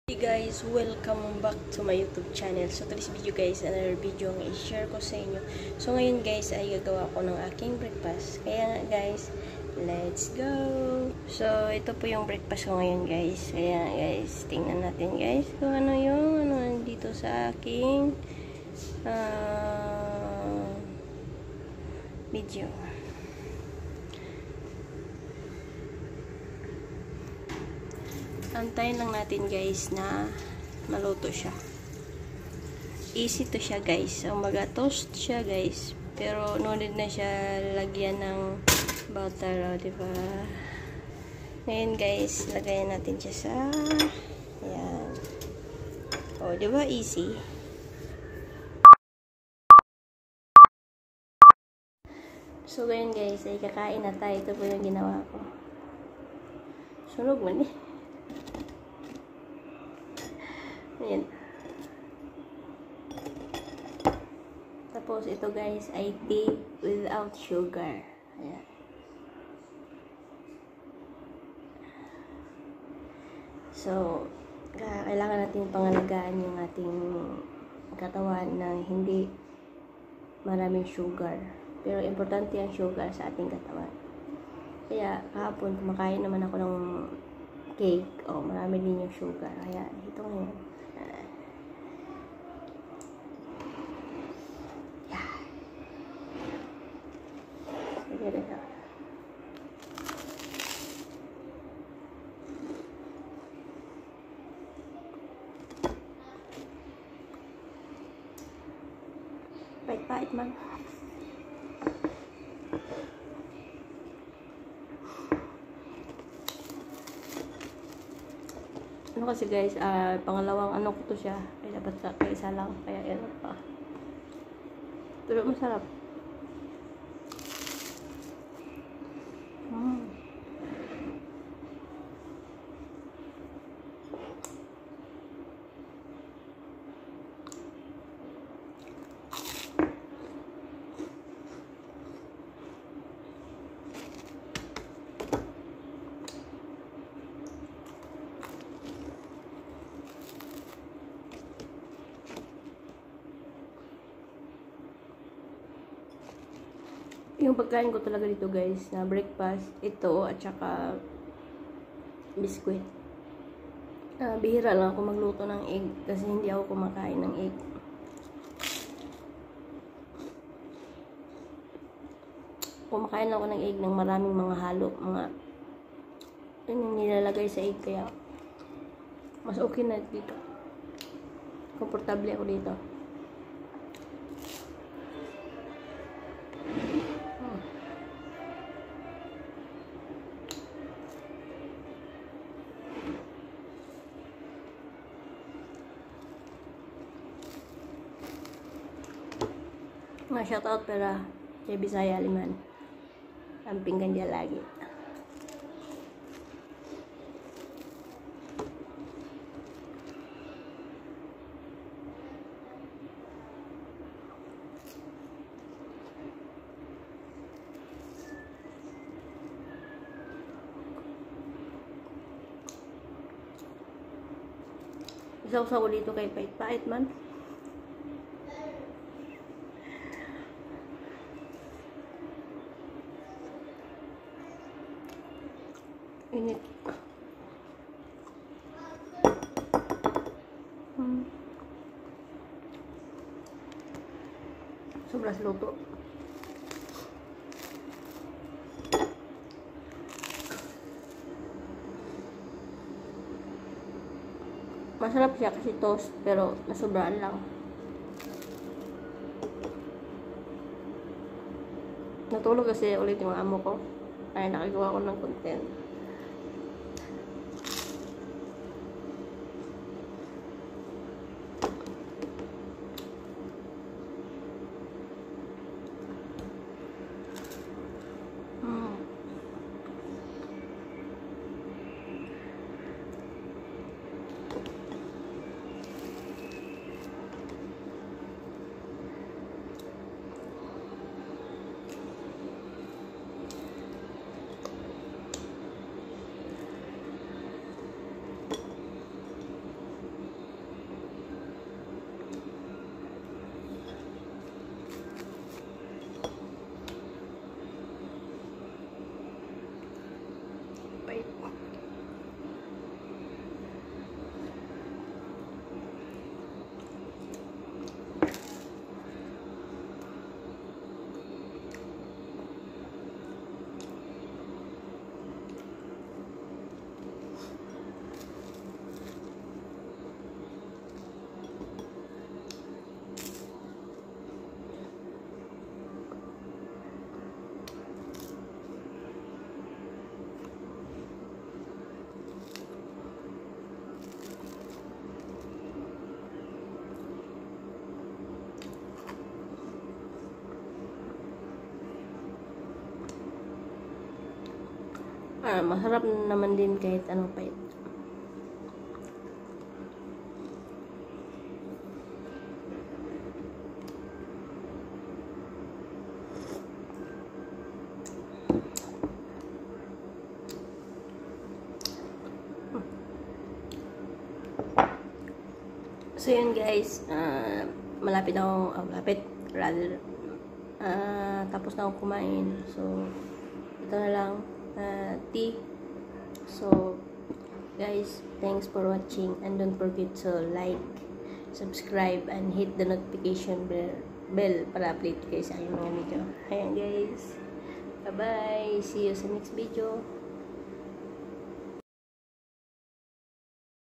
Hey guys, welcome back to my YouTube channel. So today's video guys, another video ang i-share ko sa inyo. So ngayon guys ay gagawa ko ng aking breakfast. Kaya nga guys, let's go! So ito po yung breakfast ko ngayon guys. Kaya guys, tingnan natin guys kung ano yung nandito sa aking video. Antayin lang natin guys na maluto siya. Easy to siya guys. So maga-toast siya guys. Pero no need na siya lagyan ng butter, o diba? Ngayon guys, lagayan natin siya sa ayan. O diba easy? So ngayon guys, ay kakain na tayo. Ito po yung ginawa ko. Sunog man eh. Ayan. Tapos ito guys ay tea without sugar. Ayan. So, kailangan natin pangalagaan yung ating katawan na hindi maraming sugar. Pero importante ang sugar sa ating katawan. Kaya kahapon kumakain naman ako ng cake. Oh, marami din yung sugar. Kaya ito ngayon. Pait-pait man. Ano kasi guys, pangalawang ano ko to siya. Ay dapat kaisa lang. Kaya yan pa. Pero masarap. Yung pagkain ko talaga dito guys, na breakfast, ito at saka biskwit. Bihira lang ako magluto ng egg kasi hindi ako kumakain ng egg. Kumakain lang ako ng egg ng maraming mga halo, mga yung nilalagay sa egg, kaya mas okay na dito. Komportable ako dito. Mga shoutout para kay Bisaya Liman. Ang pinggan dia lagi. Isaw-saw ko dito kay pait-pait man. Init. Sobras luto. Masarap siya kasi toast, pero nasobraan lang. Natulog kasi ulit yung amo ko. Ay, nakagawa ko ng content. masarap naman din kahit anong pait. So yun guys, malapit rather, tapos na akong kumain. So, ito na lang, tea. So, guys, thanks for watching, and don't forget to like, subscribe, and hit the notification bell para update kayo sa aking mga video. Ayan guys, bye bye, see you sa next video.